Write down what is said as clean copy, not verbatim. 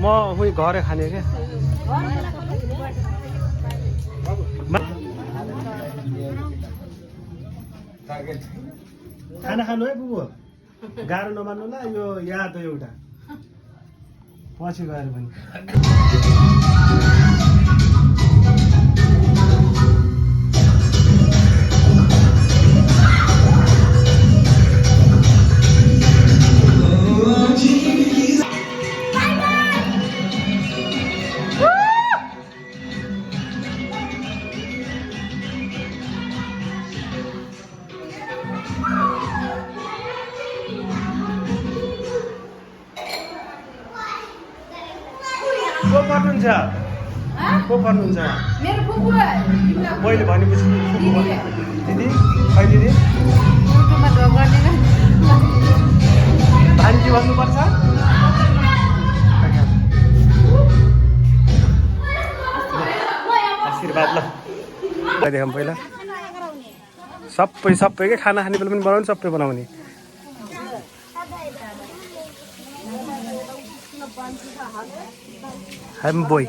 उही घरै खाने क्या खाना खानु है बुबु गाह्रो नमान्नु ल यो याद हो एउटा पछि गएर पनि को पर्नुहुन्छ को पर्नुहुन्छ मेरो फुपू मैले भनेपछि फुपू भन्नु दिदी खै दिदी फुपूमा ढोग गर्ने भान्जी भन्नुपर्छ आशीर्वाद ल देखाउँ पहिला सबै के खाना खाने बेला पनि बनाउने सबै बनाउने I'm boy.